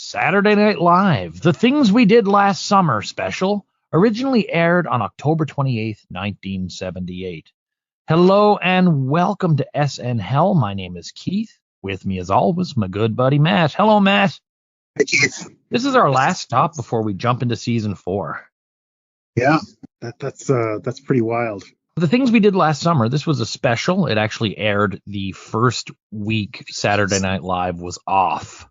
Saturday Night Live, The Things We Did Last Summer special, originally aired on October 28th, 1978. Hello and welcome to SNHell. My name is Keith. With me, as always, my good buddy Matt. Hello, Matt. Hey, Keith. This is our last stop before we jump into season 4. Yeah, that's pretty wild. The Things We Did Last Summer, this was a special. It actually aired the first week Saturday Night Live was off.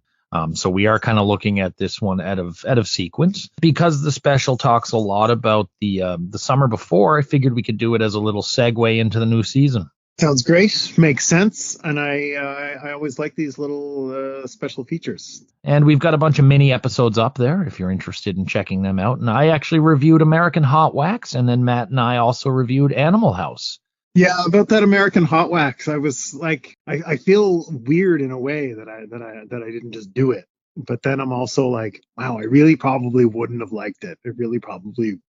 So we are kind of looking at this one out of sequence. Because the special talks a lot about the summer before, I figured we could do it as a little segue into the new season. Sounds great. Makes sense. And I always like these little special features. And we've got a bunch of mini episodes up there if you're interested in checking them out. And I actually reviewed American Hot Wax, and then Matt and I also reviewed Animal House. Yeah, about that American Hot Wax, I was like, I feel weird in a way that I didn't just do it. But then I'm also like, wow, I really probably wouldn't have liked it. It really probably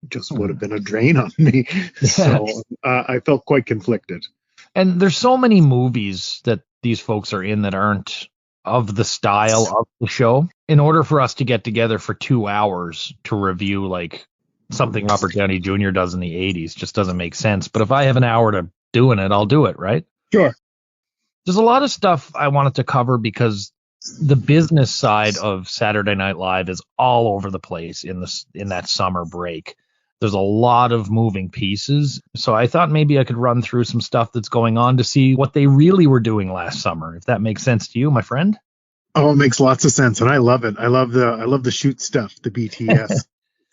just would have been a drain on me. So I felt quite conflicted. And there's so many movies that these folks are in that aren't of the style of the show. In order for us to get together for 2 hours to review like something Robert Downey Jr. does in the 80s just doesn't make sense. But if I have an hour to doing it, I'll do it, right? Sure. There's a lot of stuff I wanted to cover because the business side of Saturday Night Live is all over the place in that summer break. There's a lot of moving pieces. So I thought maybe I could run through some stuff that's going on to see what they really were doing last summer, if that makes sense to you, my friend. Oh, it makes lots of sense. And I love it. I love the shoot stuff, the BTS.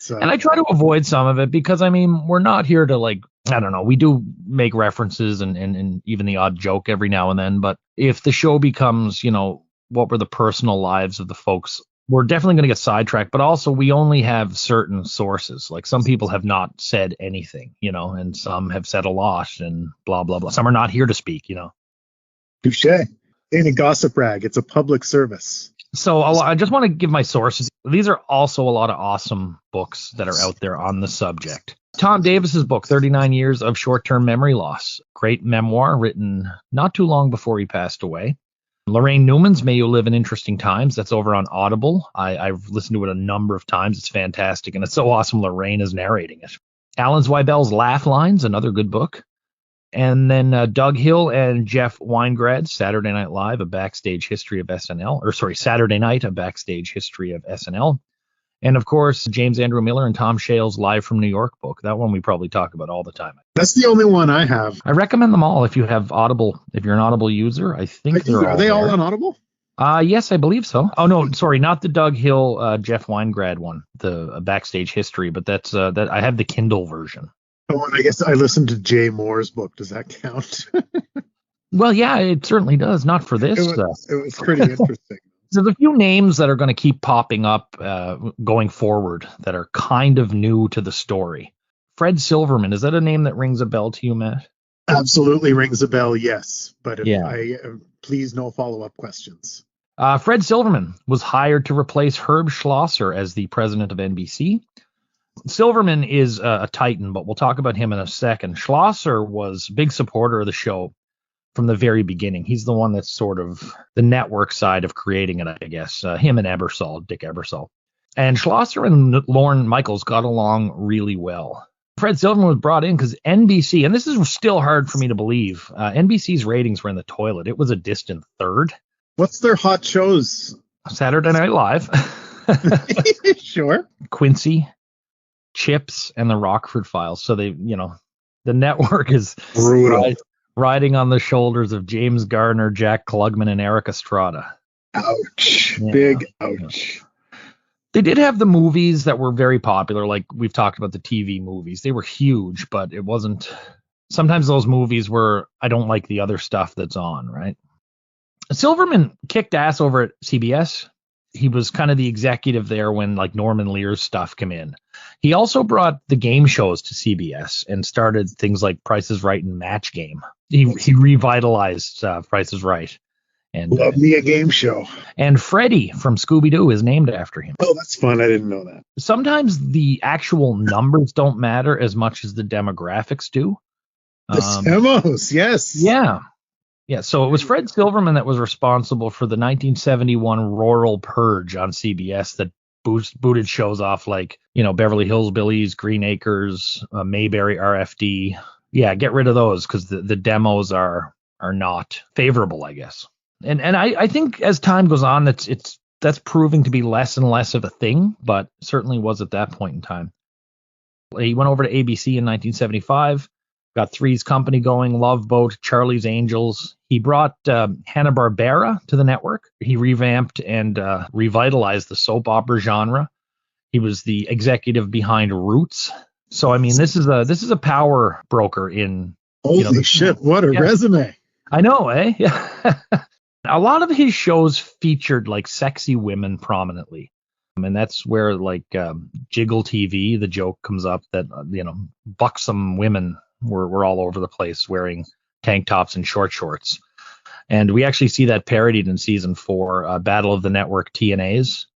And I try to avoid some of it because, I mean, we're not here to like, I don't know, we do make references and even the odd joke every now and then. But if the show becomes, you know, what were the personal lives of the folks, we're definitely going to get sidetracked. But also we only have certain sources. Like some people have not said anything, you know, and some have said a lot and blah, blah, blah. Some are not here to speak, you know. Touche. Ain't a gossip rag. It's a public service. So I just want to give my sources. These are also a lot of awesome books that are out there on the subject. Tom Davis's book, 39 Years of Short-Term Memory Loss. Great memoir written not too long before he passed away. Lorraine Newman's May You Live in Interesting Times. That's over on Audible. I've listened to it a number of times. It's fantastic. And it's so awesome Lorraine is narrating it. Alan Zweibel's Laugh Lines, another good book. And then Doug Hill and Jeff Weingrad's Saturday Night Live, a backstage history of SNL. Or sorry, Saturday Night, a backstage history of SNL. And, of course, James Andrew Miller and Tom Shale's Live from New York book. That one we probably talk about all the time. That's the only one I have. I recommend them all if you have Audible. If you're an Audible user, I think they're all Are they all on Audible? Yes, I believe so. Oh, no, sorry, not the Doug Hill, Jeff Weingrad one, the backstage history, but that's that I have the Kindle version. Oh, and I guess I listened to Jay Moore's book. Does that count? Well, yeah, it certainly does. Not for this. It was pretty interesting. There's a few names that are going to keep popping up going forward that are kind of new to the story. Fred Silverman, is that a name that rings a bell to you, Matt? Absolutely rings a bell, yes. But Yeah. Please, no follow-up questions. Fred Silverman was hired to replace Herb Schlosser as the president of NBC. Silverman is a titan, but we'll talk about him in a second. Schlosser was a big supporter of the show from the very beginning. He's the one that's sort of the network side of creating it, I guess. Him and Dick Ebersol. And Schlosser and Lorne Michaels got along really well. Fred Silverman was brought in because NBC, and this is still hard for me to believe, NBC's ratings were in the toilet. It was a distant third. What's their hot shows? Saturday Night Live. Sure. Quincy, Chips, and the Rockford Files. So they, you know, the network is brutal. Riding on the shoulders of James Garner, Jack Klugman, and Eric Estrada. Ouch. Yeah. Big ouch. They did have the movies that were very popular, like we've talked about the TV movies. They were huge, but it wasn't. Sometimes those movies were, I don't like the other stuff that's on, right? Silverman kicked ass over at CBS. He was kind of the executive there when like Norman Lear's stuff came in. He also brought the game shows to CBS and started things like Price is Right and Match Game. He revitalized Price is Right. And love me a game show. And Freddy from Scooby-Doo is named after him. Oh, that's fun. I didn't know that. Sometimes the actual numbers don't matter as much as the demographics do. The demos, yes. Yeah. Yeah, so it was Fred Silverman that was responsible for the 1971 Rural Purge on CBS that booted shows off like, Beverly Hills Billies, Green Acres, Mayberry RFD. Yeah, get rid of those because the demos are not favorable, I guess. And I think as time goes on, that's proving to be less and less of a thing, but certainly was at that point in time. He went over to ABC in 1975. Got Three's Company going, Love Boat, Charlie's Angels. He brought Hanna-Barbera to the network. He revamped and revitalized the soap opera genre. He was the executive behind Roots. So I mean, this is a power broker in. Holy shit! What a resume! I know, eh? Yeah. A lot of his shows featured like sexy women prominently. And that's where like Jiggle TV, the joke comes up that buxom women were all over the place wearing tank tops and short shorts. And we actually see that parodied in season 4, Battle of the Network TNAs.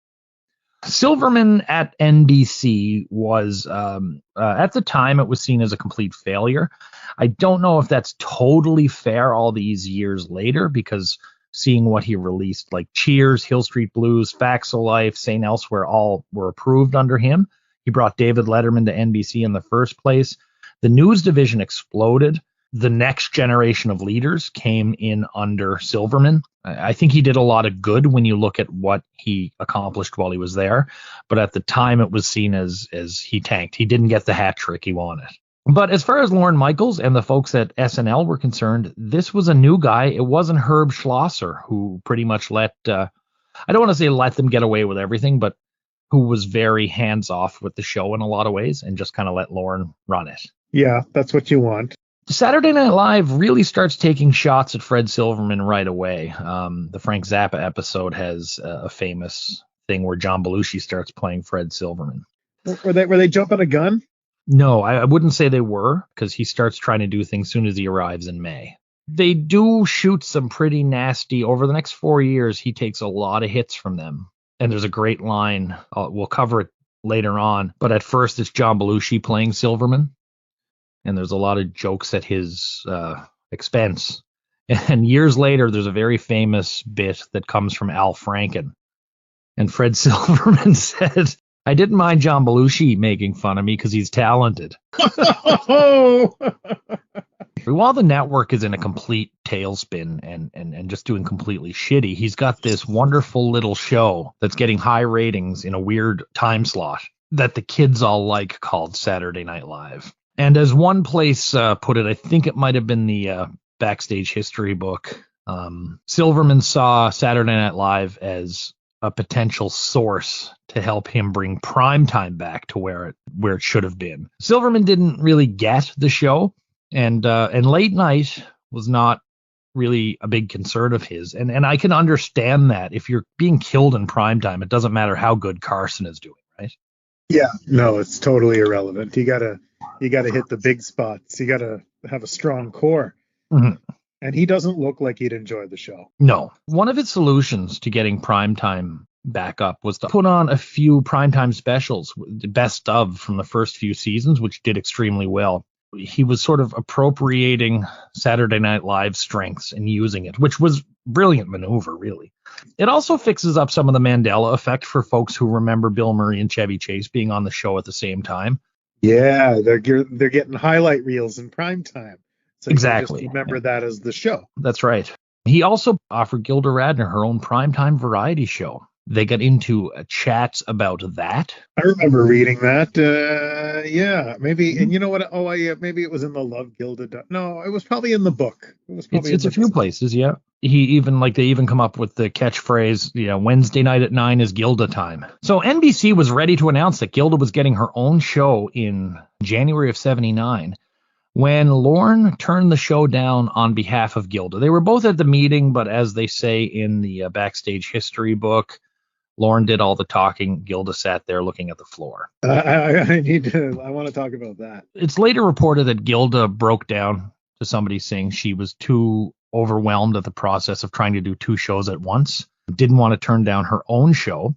Silverman at NBC was, at the time, it was seen as a complete failure. I don't know if that's totally fair all these years later, because seeing what he released, like Cheers, Hill Street Blues, Facts of Life, St. Elsewhere, all were approved under him. He brought David Letterman to NBC in the first place. The news division exploded. The next generation of leaders came in under Silverman. I think he did a lot of good when you look at what he accomplished while he was there. But at the time, it was seen as he tanked. He didn't get the hat trick he wanted. But as far as Lorne Michaels and the folks at SNL were concerned, this was a new guy. It wasn't Herb Schlosser, who pretty much I don't want to say let them get away with everything, but who was very hands-off with the show in a lot of ways and just kind of let Lorne run it. Yeah, that's what you want. Saturday Night Live really starts taking shots at Fred Silverman right away. The Frank Zappa episode has a famous thing where John Belushi starts playing Fred Silverman. Were they jumping a gun? No, I wouldn't say they were, because he starts trying to do things soon as he arrives in May. They do shoot some pretty nasty. Over the next 4 years, he takes a lot of hits from them. And there's a great line. We'll cover it later on. But at first, it's John Belushi playing Silverman. And there's a lot of jokes at his expense. And years later, there's a very famous bit that comes from Al Franken. And Fred Silverman said, I didn't mind John Belushi making fun of me because he's talented. While the network is in a complete tailspin and just doing completely shitty, he's got this wonderful little show that's getting high ratings in a weird time slot that the kids all like, called Saturday Night Live. And as one place put it, I think it might have been the Backstage History book, Silverman saw Saturday Night Live as a potential source to help him bring primetime back to where it should have been. Silverman didn't really get the show, and late night was not really a big concern of his. And I can understand that. If you're being killed in primetime, it doesn't matter how good Carson is doing, right? Yeah, no, it's totally irrelevant. You gotta hit the big spots. You gotta have a strong core. Mm-hmm. And he doesn't look like he'd enjoy the show. No. One of his solutions to getting primetime back up was to put on a few primetime specials, the best of from the first few seasons, which did extremely well. He was sort of appropriating Saturday Night Live strengths and using it, which was brilliant maneuver, really. It also fixes up some of the Mandela effect for folks who remember Bill Murray and Chevy Chase being on the show at the same time. Yeah, they're getting highlight reels in primetime. So exactly. You just remember that as the show. That's right. He also offered Gilda Radner her own primetime variety show. They got into chats about that. I remember reading that. Yeah, maybe. And you know what? Oh, yeah, maybe it was in the Love Gilda. No, it was probably in the book. It's a few places, yeah. They even come up with the catchphrase, Wednesday night at 9 is Gilda time. So NBC was ready to announce that Gilda was getting her own show in January of 79. When Lorne turned the show down on behalf of Gilda. They were both at the meeting, but as they say in the Backstage History book, Lorne did all the talking. Gilda sat there looking at the floor. I want to talk about that. It's later reported that Gilda broke down to somebody saying she was too overwhelmed at the process of trying to do two shows at once. Didn't want to turn down her own show.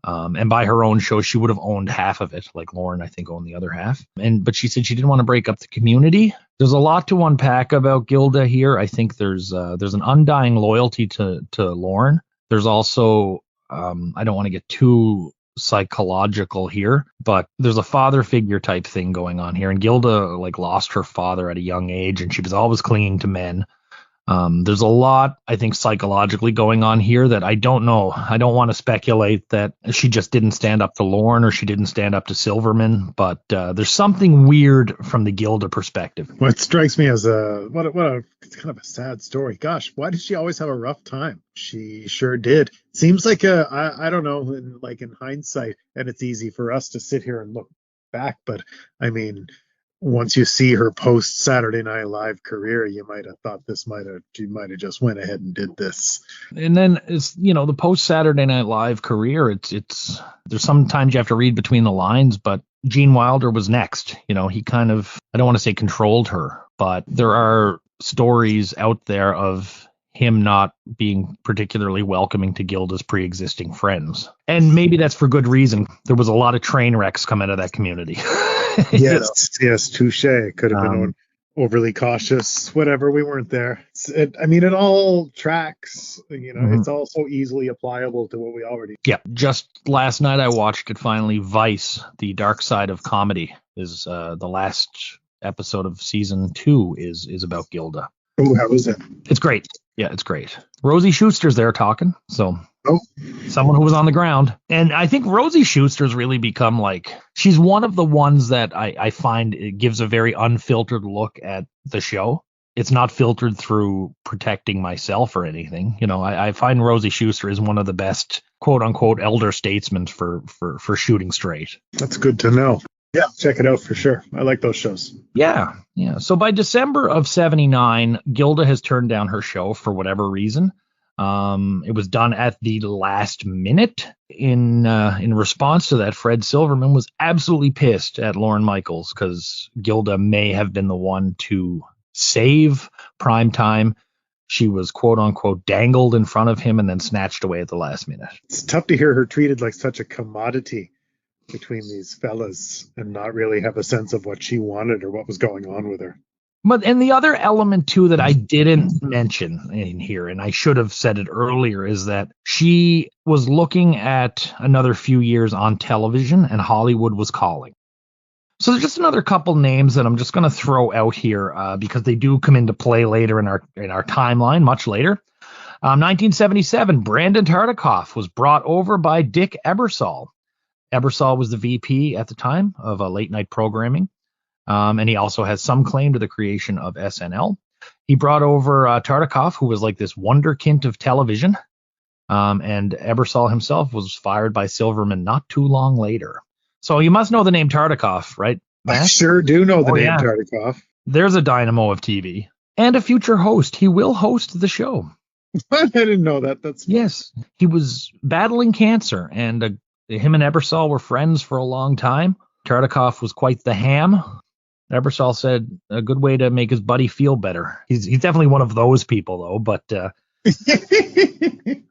And by her own show, she would have owned half of it, like Lauren, I think, owned the other half. But she said she didn't want to break up the community. There's a lot to unpack about Gilda here. I think there's an undying loyalty to Lauren. There's also, I don't want to get too psychological here, but there's a father figure type thing going on here. And Gilda like lost her father at a young age, and she was always clinging to men. There's a lot, I think, psychologically going on here that I don't know. I don't want to speculate that she just didn't stand up to Lauren or she didn't stand up to Silverman, but there's something weird from the Gilda perspective. What strikes me as it's kind of a sad story. Gosh, why did she always have a rough time? She sure did. Seems like I don't know, in hindsight, and it's easy for us to sit here and look back, but I mean, once you see her post Saturday Night Live career, you might have thought she might have just went ahead and did this. And then it's, the post Saturday Night Live career, it's there's sometimes you have to read between the lines, but Gene Wilder was next. He kind of, I don't want to say controlled her, but there are stories out there of him not being particularly welcoming to Gilda's pre-existing friends. And maybe that's for good reason. There was a lot of train wrecks come out of that community. Yes, touche. Could have been overly cautious, whatever. We weren't there. It all tracks, It's all so easily applicable to what we already. Yeah, just last night I watched it finally. Vice, The Dark Side of Comedy, is the last episode of season 2 is about Gilda. Oh, how was it? It's great. Yeah, it's great. Rosie Schuster's there talking, so someone who was on the ground. And I think Rosie Schuster's really become she's one of the ones that I find it gives a very unfiltered look at the show. It's not filtered through protecting myself or anything. I find Rosie Schuster is one of the best, quote unquote, elder statesmen for shooting straight. That's good to know. Yeah, check it out for sure. I like those shows. Yeah. So by December of 1979, Gilda has turned down her show for whatever reason. It was done at the last minute. In response to that, Fred Silverman was absolutely pissed at Lorne Michaels because Gilda may have been the one to save primetime. She was, quote unquote, dangled in front of him and then snatched away at the last minute. It's tough to hear her treated like such a commodity between these fellas and not really have a sense of what she wanted or what was going on with her. And the other element too that I didn't mention in here, and I should have said it earlier, is that she was looking at another few years on television and Hollywood was calling. So there's just another couple names that I'm just going to throw out here because they do come into play later in our timeline, much later. 1977, Brandon Tartikoff was brought over by Dick Ebersol. Ebersol was the VP at the time of late night programming, and he also has some claim to the creation of SNL. He brought over Tartikoff, who was like this wonderkind of television, and Ebersol himself was fired by Silverman not too long later. So you must know the name Tartikoff, right, Matt? I sure do know the name Tartikoff. There's a dynamo of TV and a future host. He will host the show. I didn't know that. Yes, he was battling cancer, and him and Ebersol were friends for a long time. Tartikoff was quite the ham. Ebersol said a good way to make his buddy feel better. He's definitely one of those people, though. But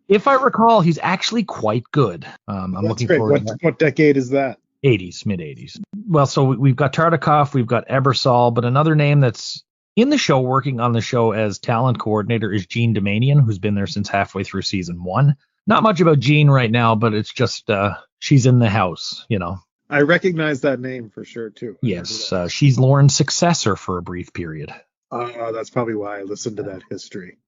if I recall, he's actually quite good. I'm looking forward to that. What decade is that? 80s, mid-80s. Well, so we've got Tartikoff, we've got Ebersol, but another name that's in the show, working on the show as talent coordinator, is Jean Domanian, who's been there since halfway through season 1. Not much about Jean right now, but it's just she's in the house, I recognize that name for sure, too. Yes, she's Lauren's successor for a brief period. That's probably why I listened to that history.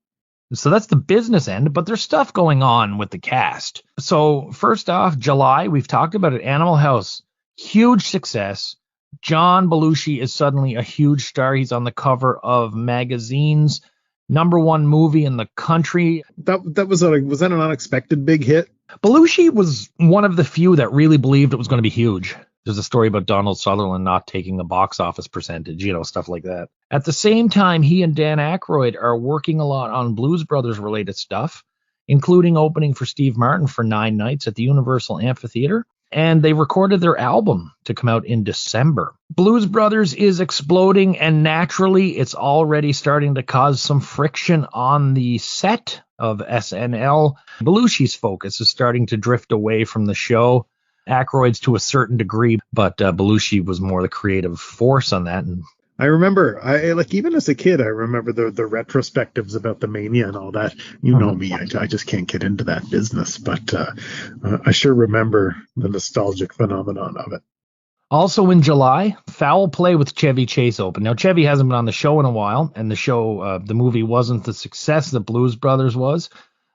So that's the business end, but there's stuff going on with the cast. So first off, July, we've talked about it, Animal House, huge success. John Belushi is suddenly a huge star. He's on the cover of magazines. #1 movie in the country. That was that an unexpected big hit? Belushi was one of the few that really believed it was going to be huge. There's a story about Donald Sutherland not taking the box office percentage, stuff like that. At the same time, he and Dan Aykroyd are working a lot on Blues Brothers related stuff, including opening for Steve Martin for 9 nights at the Universal Amphitheater. And they recorded their album to come out in December. Blues Brothers is exploding, and naturally, it's already starting to cause some friction on the set of SNL. Belushi's focus is starting to drift away from the show. Aykroyd's to a certain degree, but Belushi was more the creative force on that. And I remember, even as a kid, I remember the retrospectives about the Mania and all that. You know me, I just can't get into that business, but I sure remember the nostalgic phenomenon of it. Also in July, Foul Play with Chevy Chase opened. Now, Chevy hasn't been on the show in a while, and the movie wasn't the success that Blues Brothers was,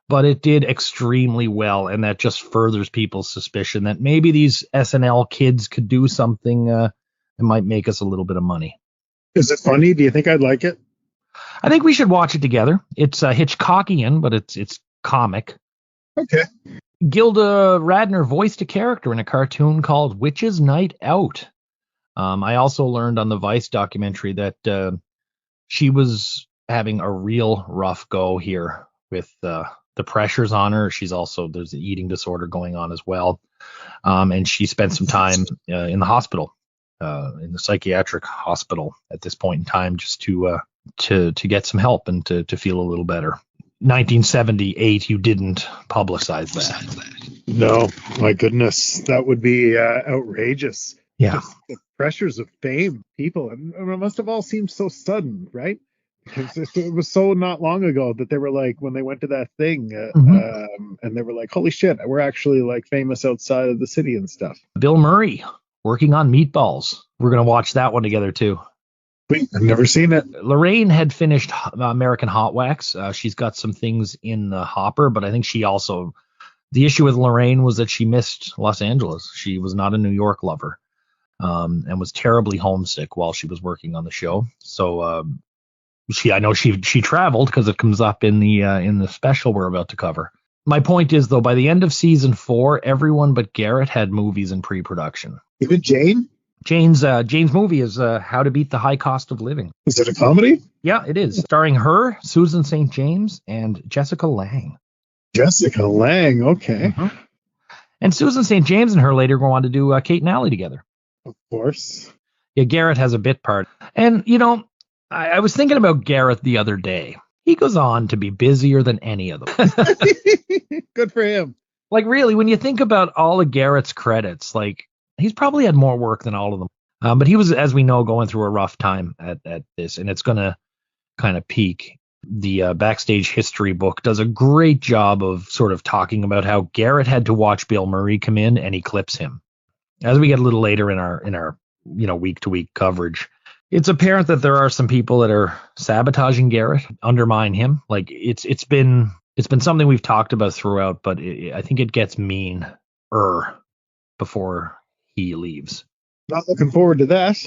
but it did extremely well, and that just furthers people's suspicion that maybe these SNL kids could do something that might make us a little bit of money. Is it funny? Do you think I'd like it? I think we should watch it together. It's Hitchcockian, but it's comic. Okay. Gilda Radner voiced a character in a cartoon called Witch's Night Out. I also learned on the Vice documentary that she was having a real rough go here with the pressures on her. There's an eating disorder going on as well. And she spent some time in the hospital. In the psychiatric hospital at this point in time, just to get some help and to feel a little better. 1978, you didn't publicize that. No, my goodness, that would be outrageous. Yeah, the pressures of fame, people, and it must have all seemed so sudden, right? Because it was so not long ago that they were like, when they went to that thing, and they were like, holy shit, we're actually like famous outside of the city and stuff. Bill Murray working on Meatballs. We're going to watch that one together, too. Wait, I've never seen it. Lorraine had finished American Hot Wax. She's got some things in the hopper, but I think the issue with Lorraine was that she missed Los Angeles. She was not a New York lover and was terribly homesick while she was working on the show. So I know she traveled because it comes up in the special we're about to cover. My point is, though, by the end of season 4, everyone but Garrett had movies in pre-production. Even Jane? Jane's movie is How to Beat the High Cost of Living. Is it a comedy? Yeah, it is. Starring her, Susan St. James, and Jessica Lange. Jessica Lange, okay. Mm-hmm. And Susan St. James and her later go on to do Kate and Allie together. Of course. Yeah, Garrett has a bit part. And, I was thinking about Garrett the other day. He goes on to be busier than any of them. Good for him. Like, really, when you think about all of Garrett's credits, like, he's probably had more work than all of them. But he was, as we know, going through a rough time at this, and it's going to kind of peak. The Backstage History book does a great job of sort of talking about how Garrett had to watch Bill Murray come in and eclipse him. As we get a little later in our week-to-week coverage, it's apparent that there are some people that are sabotaging Garrett, undermine him. Like it's been something we've talked about throughout, but I think it gets mean-er before he leaves. Not looking forward to that.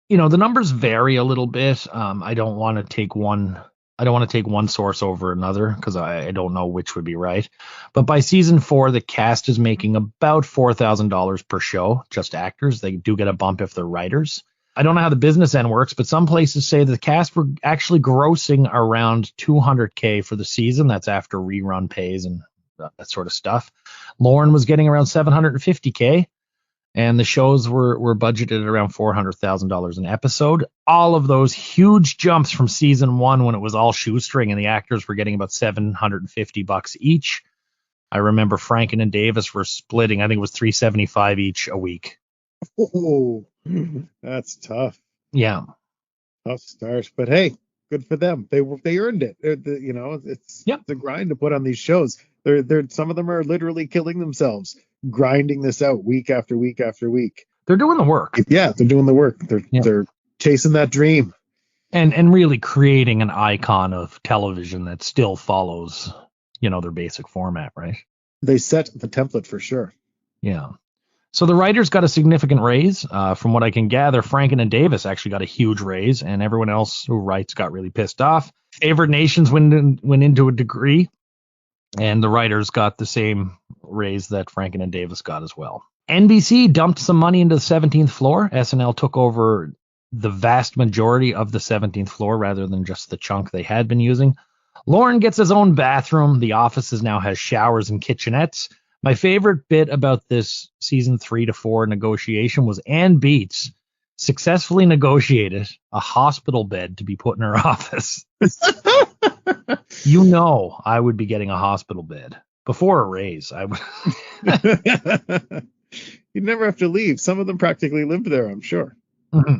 The numbers vary a little bit. I don't want to take one source over another because I don't know which would be right. But by season 4, the cast is making about $4,000 per show, just actors. They do get a bump if they're writers. I don't know how the business end works, but some places say the cast were actually grossing around $200K for the season. That's after rerun pays and that sort of stuff. Lauren was getting around $750K. And the shows were budgeted around $400,000 an episode. All of those huge jumps from season 1 when it was all shoestring and the actors were getting about $750 each. I remember Franken and Davis were splitting, I think it was $375 each a week. Oh, that's tough. Yeah. Tough start. But hey, good for them. They earned it. It's the grind to put on these shows. They're some of them are literally killing themselves, grinding this out week after week after week. They're doing the work. Yeah, they're doing the work. They're chasing that dream. And really creating an icon of television that still follows, their basic format, right? They set the template for sure. Yeah. So the writers got a significant raise. From what I can gather, Franken and Davis actually got a huge raise, and everyone else who writes got really pissed off. Favored Nations went into a degree, and the writers got the same raise that Franken and Davis got as well. NBC dumped some money into the 17th floor. SNL took over the vast majority of the 17th floor rather than just the chunk they had been using. Lauren gets his own bathroom. The offices now has showers and kitchenettes. My favorite bit about this season 3 to 4 negotiation was Ann Beats successfully negotiated a hospital bed to be put in her office. I would be getting a hospital bed before a raise. I would. You'd never have to leave. Some of them practically lived there, I'm sure. Mm-hmm.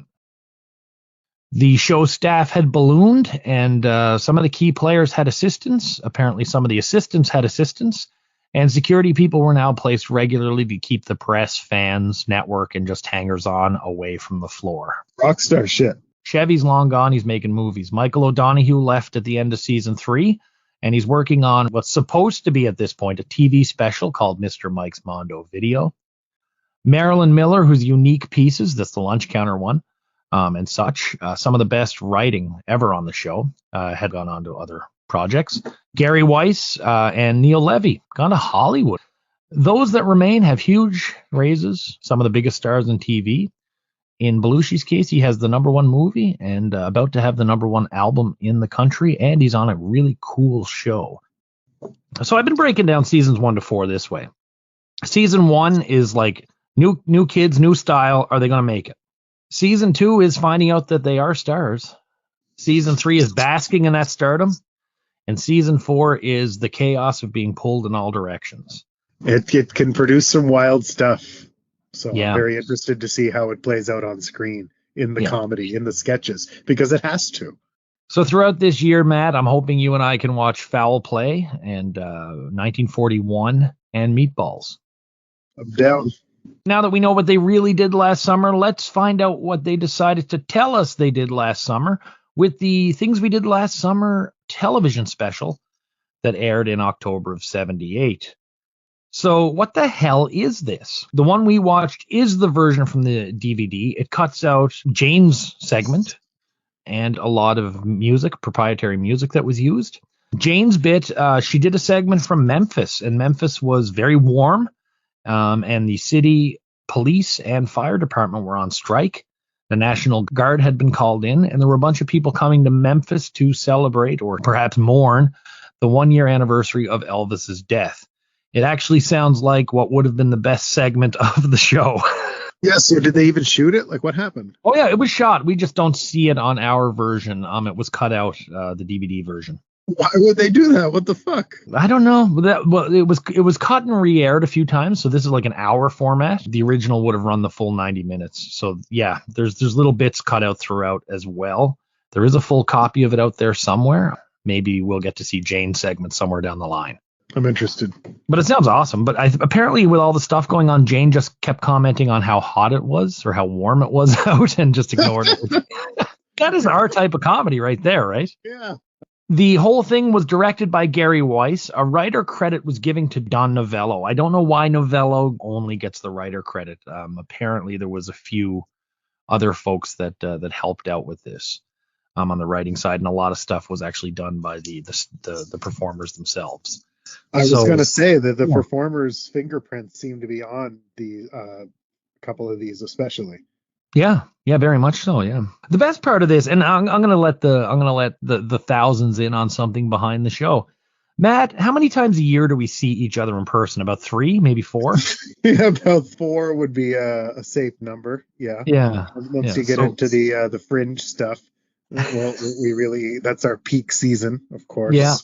The show staff had ballooned, and some of the key players had assistants. Apparently, some of the assistants had assistants. And security people were now placed regularly to keep the press, fans, network, and just hangers-on away from the floor. Rockstar shit. Chevy's long gone. He's making movies. Michael O'Donoghue left at the end of season 3, and he's working on what's supposed to be, at this point, a TV special called Mr. Mike's Mondo Video. Marilyn Miller, whose Unique Pieces, that's the lunch counter one, and such, some of the best writing ever on the show, had gone on to other projects. Gary Weiss and Neil Levy gone to Hollywood. Those that remain have huge raises, some of the biggest stars in TV. In Belushi's case, he has the #1 movie and about to have the #1 album in the country, and he's on a really cool show. So I've been breaking down seasons 1 to 4 this way. Season 1 is like new kids, new style. Are they going to make it? Season 2 is finding out that they are stars. Season 3 is basking in that stardom. And season 4 is the chaos of being pulled in all directions. It can produce some wild stuff. So yeah. I'm very interested to see how it plays out on screen, in the comedy, in the sketches, because it has to. So throughout this year, Matt, I'm hoping you and I can watch Foul Play and 1941 and Meatballs. I'm down. Now that we know what they really did last summer, let's find out what they decided to tell us they did last summer with the Things We Did Last Summer television special that aired in October of 78. So what the hell is this? The one we watched is the version from the DVD. It cuts out Jane's segment and a lot of music, proprietary music that was used. Jane's bit, she did a segment from Memphis, and Memphis was very warm, and the city police and fire department were on strike. The National Guard had been called in, and there were a bunch of people coming to Memphis to celebrate or perhaps mourn the 1-year anniversary of Elvis's death. It actually sounds like what would have been the best segment of the show. Yeah, so did they even shoot it? Like, what happened? Oh, yeah, it was shot. We just don't see it on our version. It was cut out, the DVD version. Why would they do that? What the fuck? I don't know. It was cut and re-aired a few times, so this is like an hour format. The original would have run the full 90 minutes. So yeah, there's little bits cut out throughout as well. There is a full copy of it out there somewhere. Maybe we'll get to see Jane's segment somewhere down the line. I'm interested. But it sounds awesome. But apparently with all the stuff going on, Jane just kept commenting on how hot it was or how warm it was out and just ignored it. That is our type of comedy right there, right? Yeah. The whole thing was directed by Gary Weiss. A writer credit was given to Don Novello. I don't know why Novello only gets the writer credit. Apparently there was a few other folks that helped out with this on the writing side, and a lot of stuff was actually done by the performers themselves. I was going to say that the performers' fingerprints seem to be on the couple of these, especially. Yeah, very much so. Yeah, the best part of this, and I'm gonna let the thousands in on something behind the show. Matt, how many times a year do we see each other in person? About 3, maybe 4? Yeah, about 4 would be a safe number. Yeah. Yeah. Once you get into the fringe stuff, well, we really, that's our peak season, of course. Yeah.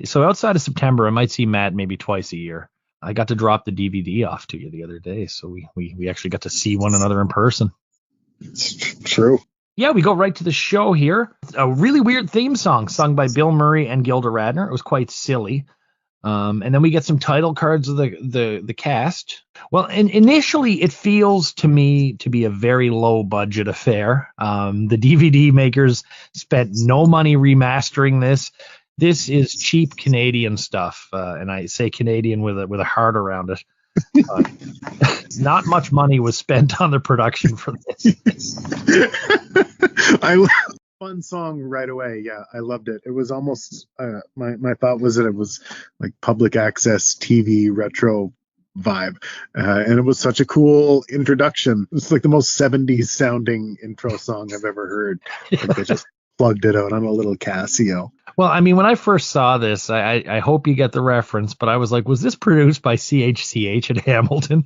So outside of September, I might see Matt maybe twice a year. I got to drop the DVD off to you the other day, so we actually got to see one another in person. It's true. Yeah, we go right to the show here. A really weird theme song sung by Bill Murray and Gilda Radner. It was quite silly. And then we get some title cards of the cast. Well, and initially it feels to me to be a very low budget affair. The DVD makers spent no money remastering this. This is cheap Canadian stuff, and I say Canadian with a heart around it. Not much money was spent on the production for this. Fun song right away. Yeah, I loved it. It was almost my thought was that it was like public access TV retro vibe, and it was such a cool introduction. It's like the most 70s sounding intro song I've ever heard. Like they just plugged it out on a little Casio. Well, I mean, when I first saw this, I hope you get the reference, but I was like, was this produced by CHCH at Hamilton?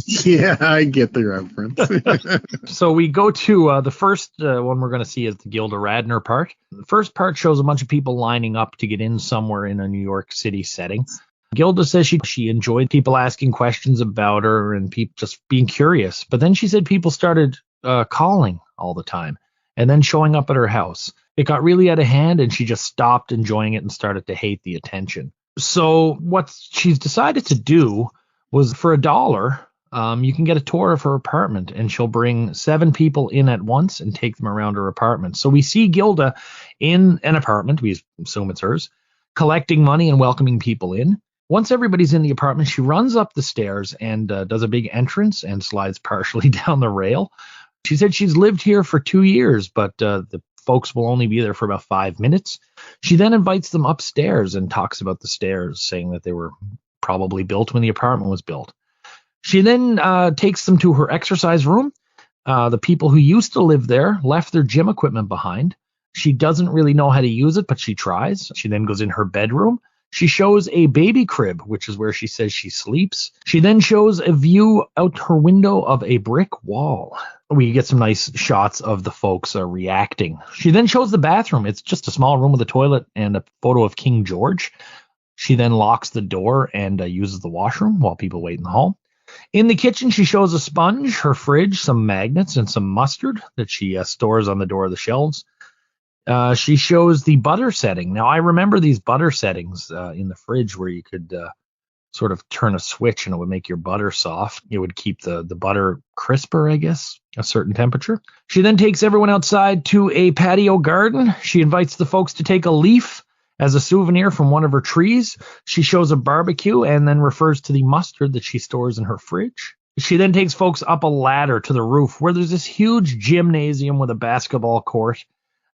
Yeah, I get the reference. So we go to the first one we're going to see is the Gilda Radner part. The first part shows a bunch of people lining up to get in somewhere in a New York City setting. Gilda says she enjoyed people asking questions about her and people just being curious. But then she said people started calling all the time and then showing up at her house. It got really out of hand and she just stopped enjoying it and started to hate the attention. So what she's decided to do was for $1, you can get a tour of her apartment and she'll bring 7 people in at once and take them around her apartment. So we see Gilda in an apartment, we assume it's hers, collecting money and welcoming people in. Once everybody's in the apartment, she runs up the stairs and does a big entrance and slides partially down the rail. She said she's lived here for 2 years, but the folks will only be there for about 5 minutes. She then invites them upstairs and talks about the stairs, saying that they were probably built when the apartment was built. She then takes them to her exercise room. The people who used to live there left their gym equipment behind. She doesn't really know how to use it, but she tries. She then goes in her bedroom. She shows a baby crib, which is where she says she sleeps. She then shows a view out her window of a brick wall. We get some nice shots of the folks reacting. She then shows the bathroom. It's just a small room with a toilet and a photo of King George. She then locks the door and uses the washroom while people wait in the hall. In the kitchen, she shows a sponge, her fridge, some magnets, and some mustard that she stores on the door of the shelves. She shows the butter setting. Now, I remember these butter settings in the fridge where you could sort of turn a switch and it would make your butter soft. It would keep the butter crisper, I guess, a certain temperature. She then takes everyone outside to a patio garden. She invites the folks to take a leaf as a souvenir from one of her trees. She shows a barbecue and then refers to the mustard that she stores in her fridge. She then takes folks up a ladder to the roof where there's this huge gymnasium with a basketball court.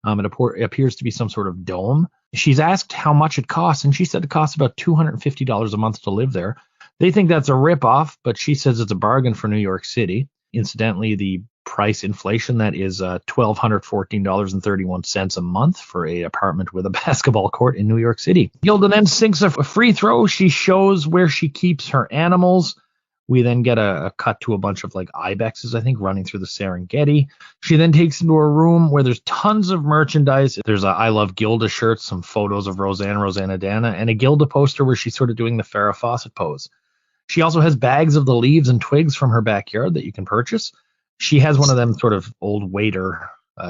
It appears to be some sort of dome. She's asked how much it costs, and she said it costs about $250 a month to live there. They think that's a ripoff, but she says it's a bargain for New York City. Incidentally, the price inflation, that is $1,214.31 a month for an apartment with a basketball court in New York City. Gilda then sinks a free throw. She shows where she keeps her animals. We then get a cut to a bunch of like ibexes, I think, running through the Serengeti. She then takes them to a room where there's tons of merchandise. There's a I Love Gilda shirt, some photos of Rosanna, and a Gilda poster where she's sort of doing the Farrah Fawcett pose. She also has bags of the leaves and twigs from her backyard that you can purchase. She has one of them sort of old waiter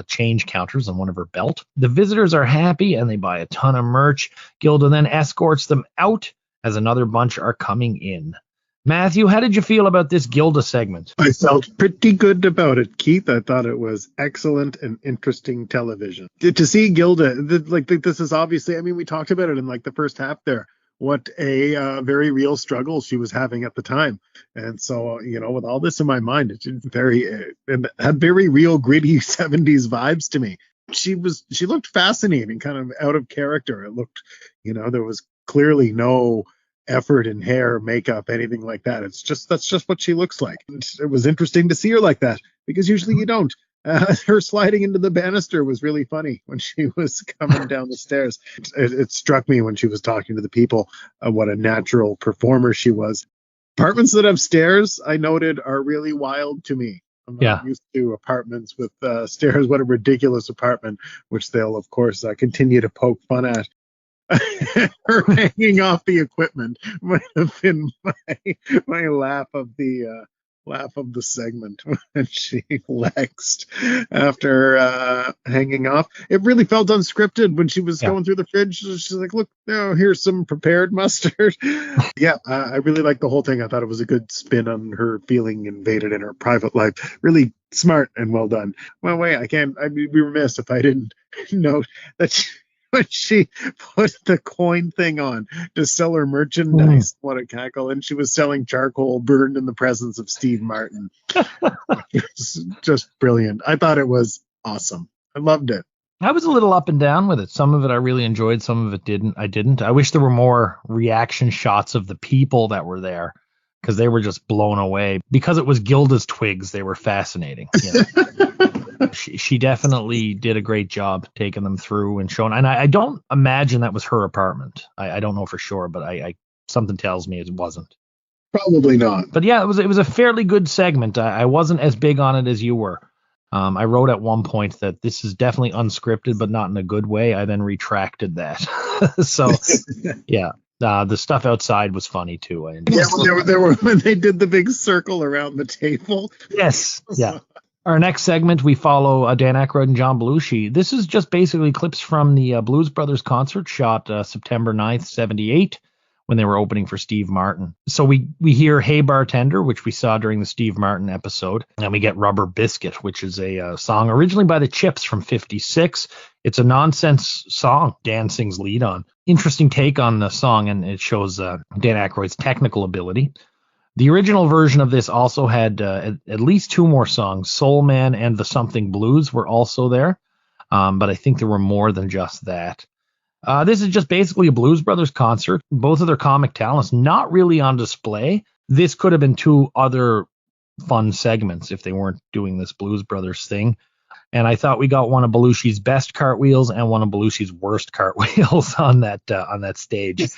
change counters on one of her belt. The visitors are happy and they buy a ton of merch. Gilda then escorts them out as another bunch are coming in. Matthew, how did you feel about this Gilda segment? I felt pretty good about it, Keith. I thought it was excellent and interesting television. To see Gilda, this is obviously, I mean, we talked about it in like the first half there, what a very real struggle she was having at the time. And so, with all this in my mind, it had very real gritty 70s vibes to me. She looked fascinating, kind of out of character. It looked, there was clearly no effort in hair, makeup, anything like that. That's just what she looks like. And it was interesting to see her like that because usually you don't. Her sliding into the banister was really funny when she was coming down the stairs. It struck me when she was talking to the people what a natural performer she was. Apartments that have stairs, I noted, are really wild to me. I'm not used to apartments with stairs. What a ridiculous apartment, which they'll, of course, continue to poke fun at. Her hanging off the equipment might have been my laugh of the segment when she flexed after hanging off. It really felt unscripted when she was going through the fridge. She's like, look, here's some prepared mustard. I really liked the whole thing. I thought it was a good spin on her feeling invaded in her private life. Really smart and well done. Well, wait, I'd be remiss if I didn't note that when she put the coin thing on to sell her merchandise, what a cackle. And she was selling charcoal burned in the presence of Steve Martin. It's just brilliant. I thought it was awesome. I loved it. I was a little up and down with it. Some of it I really enjoyed. Some of it I didn't. I wish there were more reaction shots of the people that were there because they were just blown away. Because it was Gilda's twigs, they were fascinating. She definitely did a great job taking them through and showing. And I don't imagine that was her apartment. I don't know for sure, but I something tells me it wasn't. Probably not. But yeah, it was a fairly good segment. I wasn't as big on it as you were. I wrote at one point that this is definitely unscripted, but not in a good way. I then retracted that. So yeah, the stuff outside was funny too. Yeah, there were when they did the big circle around the table. Yes, yeah. Our next segment, we follow Dan Aykroyd and John Belushi. This is just basically clips from the Blues Brothers concert shot September 9th, 78, when they were opening for Steve Martin. So we hear Hey Bartender, which we saw during the Steve Martin episode, and we get Rubber Biscuit, which is a song originally by the Chips from 56. It's a nonsense song Dan sings lead on. Interesting take on the song, and it shows Dan Aykroyd's technical ability. The original version of this also had at least two more songs. Soul Man and the Something Blues were also there, but I think there were more than just that. This is just basically a Blues Brothers concert. Both of their comic talents not really on display. This could have been two other fun segments if they weren't doing this Blues Brothers thing. And I thought we got one of Belushi's best cartwheels and one of Belushi's worst cartwheels on that stage.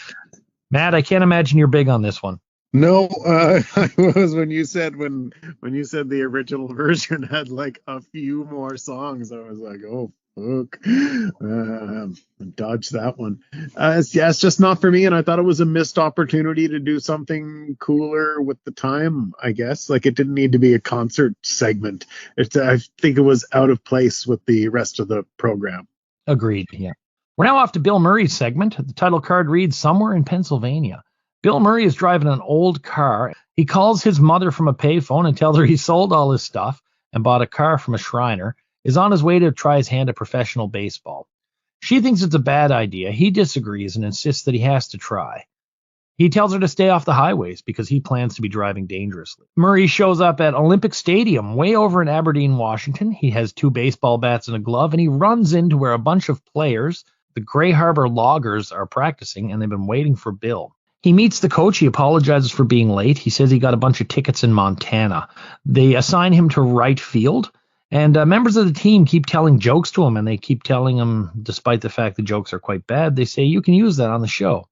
Matt, I can't imagine you're big on this one. No, I was when you said the original version had like a few more songs. I was like, oh fuck, dodge that one. It's just not for me, and I thought it was a missed opportunity to do something cooler with the time. I guess like it didn't need to be a concert segment. I think it was out of place with the rest of the program. Agreed. Yeah. We're now off to Bill Murray's segment. The title card reads "Somewhere in Pennsylvania." Bill Murray is driving an old car. He calls his mother from a payphone and tells her he sold all his stuff and bought a car from a Shriner, is on his way to try his hand at professional baseball. She thinks it's a bad idea. He disagrees and insists that he has to try. He tells her to stay off the highways because he plans to be driving dangerously. Murray shows up at Olympic Stadium way over in Aberdeen, Washington. He has two baseball bats and a glove, and he runs into where a bunch of players, the Gray Harbor Loggers, are practicing, and they've been waiting for Bill. He meets the coach. He apologizes for being late. He says he got a bunch of tickets in Montana. They assign him to right field, and members of the team keep telling jokes to him, and they keep telling him, despite the fact the jokes are quite bad, they say, you can use that on the show.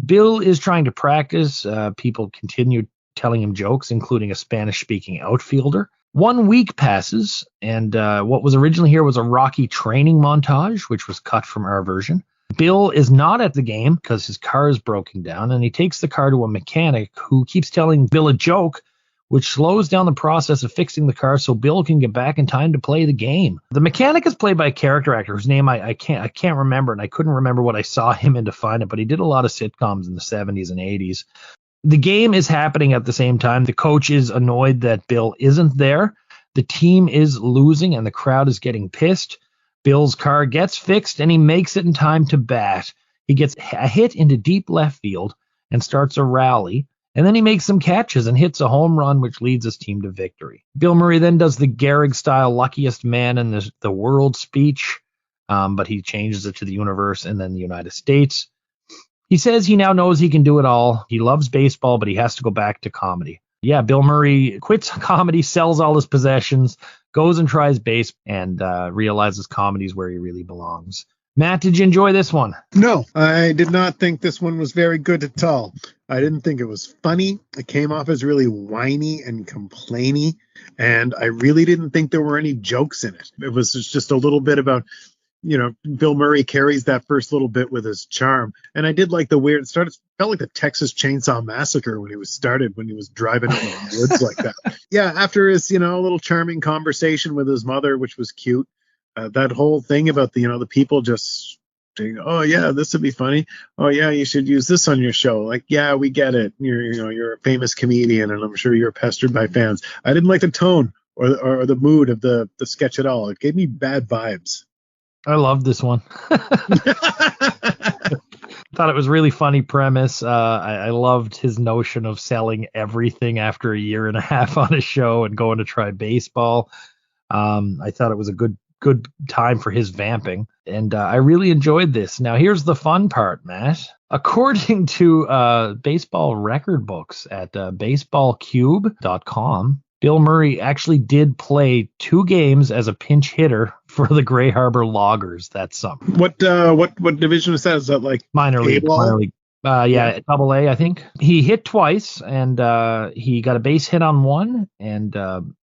Bill is trying to practice. People continue telling him jokes, including a Spanish-speaking outfielder. 1 week passes, and what was originally here was a Rocky training montage, which was cut from our version. Bill is not at the game because his car is broken down, and he takes the car to a mechanic who keeps telling Bill a joke, which slows down the process of fixing the car so Bill can get back in time to play the game. The mechanic is played by a character actor whose name I can't remember, and I couldn't remember what I saw him in to find it, but he did a lot of sitcoms in the 70s and 80s. The game is happening at the same time. The coach is annoyed that Bill isn't there. The team is losing, and the crowd is getting pissed. Bill's car gets fixed, and he makes it in time to bat. He gets a hit into deep left field and starts a rally, and then he makes some catches and hits a home run, which leads his team to victory. Bill Murray then does the Gehrig-style luckiest man in the world speech, but he changes it to the universe and then the United States. He says he now knows he can do it all. He loves baseball, but he has to go back to comedy. Yeah, Bill Murray quits comedy, sells all his possessions, goes and tries base, and realizes comedy is where he really belongs. Matt, did you enjoy this one? No, I did not think this one was very good at all. I didn't think it was funny. It came off as really whiny and complainy, and I really didn't think there were any jokes in it. It was just a little bit about, Bill Murray carries that first little bit with his charm. And I did like the weird, it felt like the Texas Chainsaw Massacre when he was driving in the woods like that. Yeah, after his, little charming conversation with his mother, which was cute. That whole thing about the people just saying, oh yeah, this would be funny. Oh yeah, you should use this on your show. Like, yeah, we get it. You're a famous comedian, and I'm sure you're pestered by fans. I didn't like the tone or the mood of the sketch at all. It gave me bad vibes. I loved this one. Thought it was really funny premise. I loved his notion of selling everything after a year and a half on a show and going to try baseball. I thought it was a good time for his vamping, and I really enjoyed this. Now here's the fun part, Matt. According to baseball record books at baseballcube.com, Bill Murray actually did play 2 games as a pinch hitter for the Gray Harbor Loggers that summer. What division is that? Is that like Minor league. Yeah. Double A, I think. He hit twice, and he got a base hit on one, and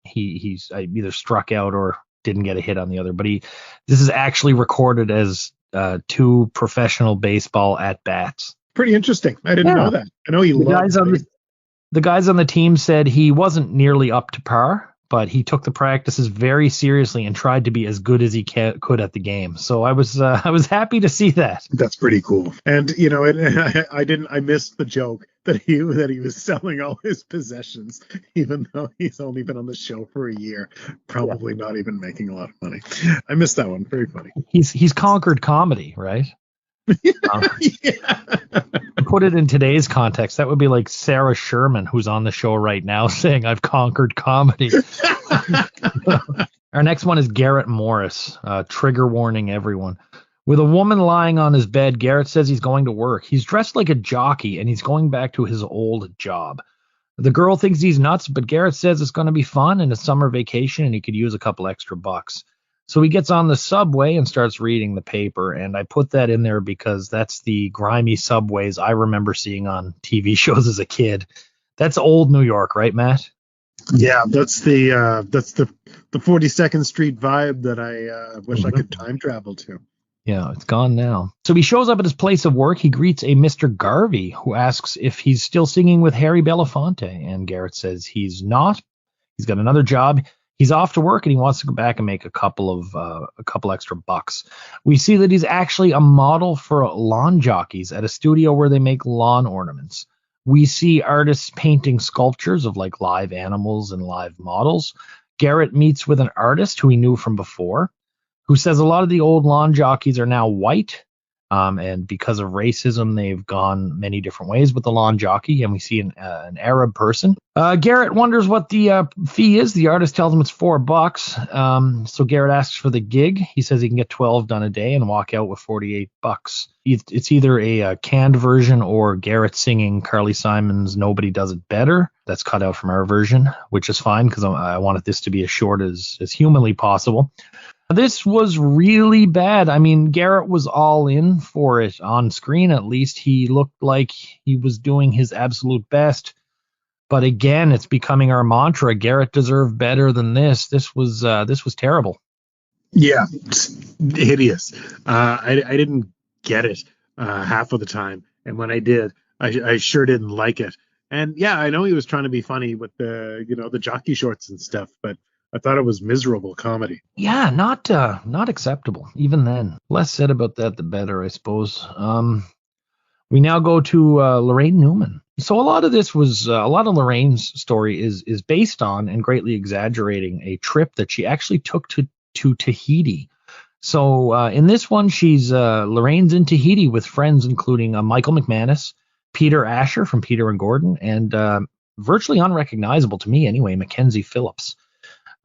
he's either struck out or didn't get a hit on the other. But this is actually recorded as 2 professional baseball at bats. Pretty interesting. I didn't know that. I know he loved the guys on the team said he wasn't nearly up to par, but he took the practices very seriously and tried to be as good as he could at the game. So I was happy to see that. That's pretty cool. And I missed the joke that he was selling all his possessions, even though he's only been on the show for a year, probably not even making a lot of money. I missed that one. Very funny. He's conquered comedy, right? Yeah. Put it in today's context, that would be like Sarah Sherman, who's on the show right now, saying I've conquered comedy. Our next one is Garrett Morris. Trigger warning, everyone. With a woman lying on his bed, Garrett says he's going to work. He's dressed like a jockey and he's going back to his old job. The girl thinks he's nuts, but Garrett says it's going to be fun and a summer vacation and he could use a couple extra bucks. So he gets on the subway and starts reading the paper, and I put that in there because that's the grimy subways I remember seeing on TV shows as a kid. That's old New York, right, Matt? Yeah, that's the 42nd Street vibe that I wish I could time travel to. Yeah, it's gone now. So he shows up at his place of work. He greets a Mr. Garvey who asks if he's still singing with Harry Belafonte, and Garrett says he's not. He's got another job. He's off to work and he wants to go back and make a couple extra bucks. We see that he's actually a model for lawn jockeys at a studio where they make lawn ornaments. We see artists painting sculptures of like live animals and live models. Garrett meets with an artist who he knew from before, who says a lot of the old lawn jockeys are now white. And because of racism, they've gone many different ways with the lawn jockey, and we see an Arab person. Garrett wonders what the fee is. The artist tells him it's $4. So Garrett asks for the gig. He says he can get 12 done a day and walk out with $48. It's either a canned version or Garrett singing Carly Simon's "Nobody Does It Better." That's cut out from our version, which is fine because I wanted this to be as short as humanly possible. This was really bad. I mean, Garrett was all in for it on screen, at least. He looked like he was doing his absolute best. But again, it's becoming our mantra. Garrett deserved better than this. This was terrible. Yeah, hideous. I didn't get it half of the time. And when I did, I sure didn't like it. And yeah, I know he was trying to be funny with the jockey shorts and stuff, but I thought it was miserable comedy. Yeah, not acceptable, even then. Less said about that, the better, I suppose. We now go to Lorraine Newman. So a lot of Lorraine's story is based on and greatly exaggerating a trip that she actually took to Tahiti. So in this one, Lorraine's in Tahiti with friends, including Michael McManus, Peter Asher from Peter and Gordon, and virtually unrecognizable to me anyway, Mackenzie Phillips.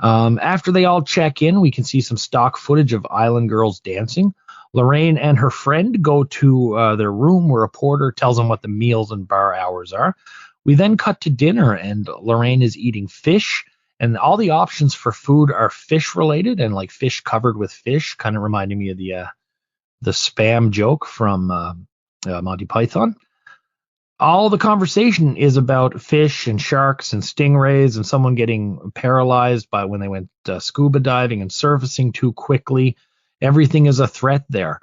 After they all check in, we can see some stock footage of island girls dancing. Lorraine and her friend go to their room where a porter tells them what the meals and bar hours are. We then cut to dinner, and Lorraine is eating fish, and all the options for food are fish related and like fish covered with fish, kind of reminding me of the spam joke from Monty Python. All the conversation is about fish and sharks and stingrays and someone getting paralyzed by when they went scuba diving and surfacing too quickly. Everything is a threat there.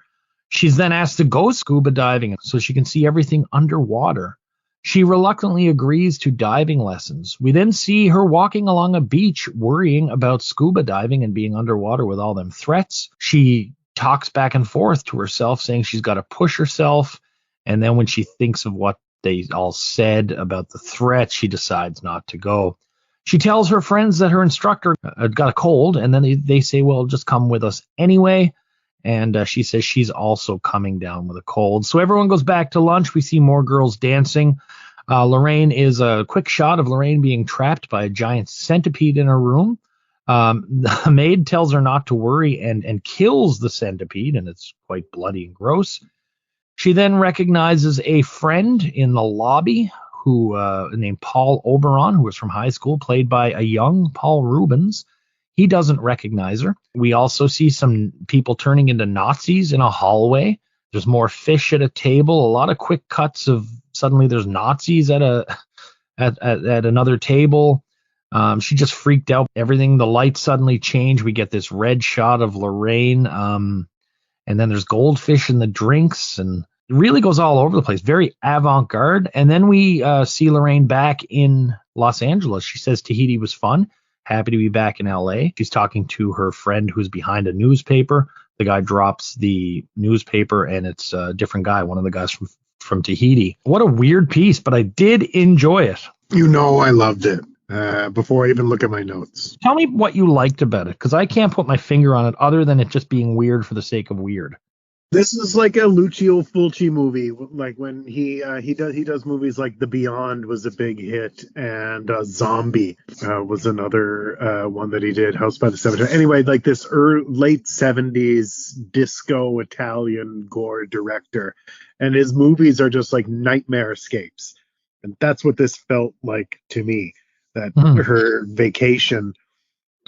She's then asked to go scuba diving so she can see everything underwater. She reluctantly agrees to diving lessons. We then see her walking along a beach worrying about scuba diving and being underwater with all them threats. She talks back and forth to herself, saying she's got to push herself. And then when she thinks of what they all said about the threat, she decides not to go. She tells her friends that her instructor got a cold, and then they say, well, just come with us anyway. And she says she's also coming down with a cold. So everyone goes back to lunch. We see more girls dancing. Lorraine is a quick shot of Lorraine being trapped by a giant centipede in her room. The maid tells her not to worry and kills the centipede, and it's quite bloody and gross. She then recognizes a friend in the lobby who named Paul Oberon, who was from high school, played by a young Paul Rubens. He doesn't recognize her. We also see some people turning into Nazis in a hallway. There's more fish at a table. A lot of quick cuts of suddenly there's Nazis at another table. She just freaked out. Everything, the lights suddenly change. We get this red shot of Lorraine. And then there's goldfish in the drinks, and it really goes all over the place. Very avant-garde. And then we see Lorraine back in Los Angeles. She says Tahiti was fun. Happy to be back in LA. She's talking to her friend who's behind a newspaper. The guy drops the newspaper, and it's a different guy, one of the guys from Tahiti. What a weird piece, but I did enjoy it. You know, I loved it. Before I even look at my notes. Tell me what you liked about it, because I can't put my finger on it other than it just being weird for the sake of weird. This is like a Lucio Fulci movie, like when he does movies like The Beyond was a big hit, and Zombie was another one that he did, House by the Cemetery. Anyway, like this late 70s disco Italian gore director, and his movies are just like nightmare escapes, and that's what this felt like to me. That her vacation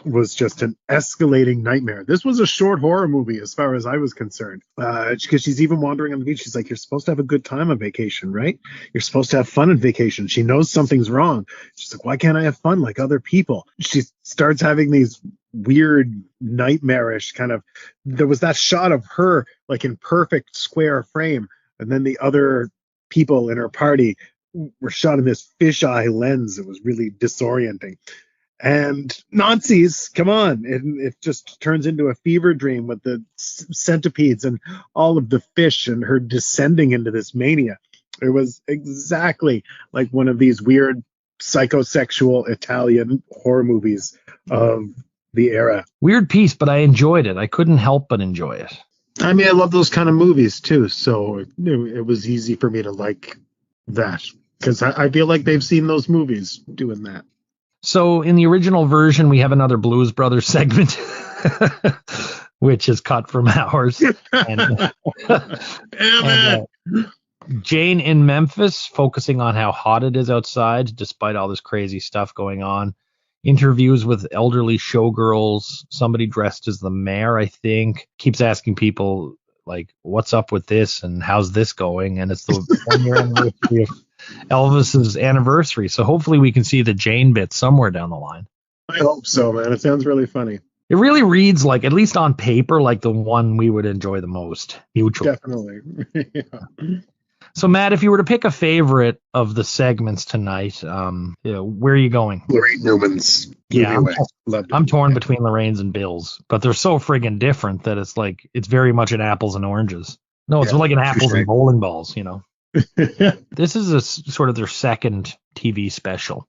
was just an escalating nightmare. This was a short horror movie as far as I was concerned, because she's even wandering on the beach. She's like, you're supposed to have a good time on vacation, right? You're supposed to have fun on vacation. She knows something's wrong. She's like, why can't I have fun like other people? She starts having these weird nightmarish kind of, there was that shot of her like in perfect square frame, and then the other people in her party were shot in this fisheye lens. It was really disorienting. And Nazis, come on. It just turns into a fever dream with the centipedes and all of the fish and her descending into this mania. It was exactly like one of these weird psychosexual Italian horror movies of the era. Weird piece, but I enjoyed it. I couldn't help but enjoy it. I mean, I love those kind of movies too, so it was easy for me to like that, because I feel like they've seen those movies doing that. So in the original version, we have another Blues Brothers segment, which is cut from ours. And, Jane in Memphis, focusing on how hot it is outside, despite all this crazy stuff going on. Interviews with elderly showgirls, somebody dressed as the mayor, I think, keeps asking people, like, what's up with this and how's this going? And it's the 1-year anniversary of Elvis's anniversary. So hopefully we can see the Jane bit somewhere down the line. I hope so, man. It sounds really funny. It really reads like, at least on paper, like the one we would enjoy the most. Mutual. Definitely. Yeah. So, Matt, if you were to pick a favorite of the segments tonight, where are you going? Lorraine Newman's. Yeah, I'm torn between Lorraine's and Bill's, but they're so friggin' different that it's like, it's very much an apples and oranges. No, it's like an apples and bowling balls, you know. This is sort of their second TV special.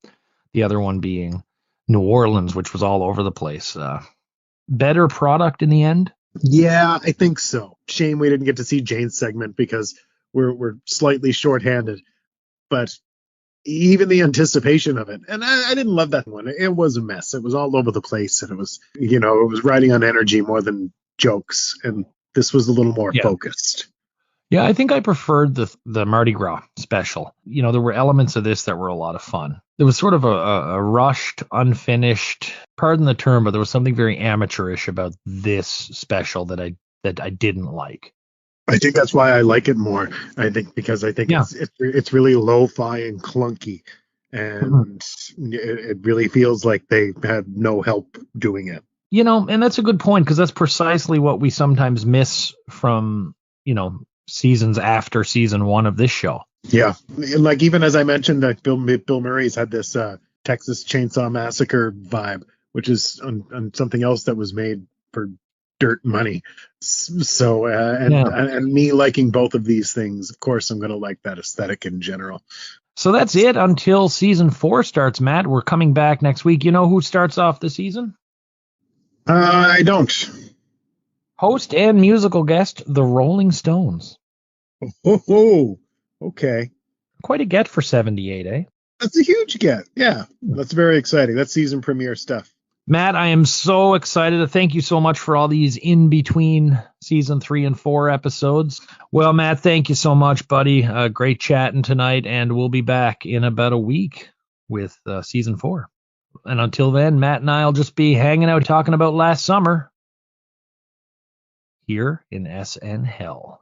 The other one being New Orleans, which was all over the place. Better product in the end? Yeah, I think so. Shame we didn't get to see Jane's segment because we're slightly shorthanded. But even the anticipation of it, and I didn't love that one. It was a mess. It was all over the place, and it was, it was riding on energy more than jokes. And this was a little more focused. Yeah, I think I preferred the Mardi Gras special. There were elements of this that were a lot of fun. There was sort of a rushed, unfinished, pardon the term, but there was something very amateurish about this special that I didn't like. I think that's why I like it more. I think because it's really lo-fi and clunky, and it really feels like they had no help doing it. And that's a good point, because that's precisely what we sometimes miss from, seasons after season 1 of this show. Yeah, like even as I mentioned, that Bill Murray's had this Texas Chainsaw Massacre vibe, which is on something else that was made for dirt money. So and me liking both of these things, of course, I'm going to like that aesthetic in general. So that's it until season 4 starts, Matt. We're coming back next week. You know who starts off the season? I don't. Host and musical guest, the Rolling Stones. Oh, okay. Quite a get for 78, eh? That's a huge get. Yeah, that's very exciting. That's season premiere stuff. Matt, I am so excited. Thank you so much for all these in between season 3 and 4 episodes. Well, Matt, thank you so much, buddy. Great chatting tonight, and we'll be back in about a week with season 4. And until then, Matt and I'll just be hanging out talking about last summer here in SNHell.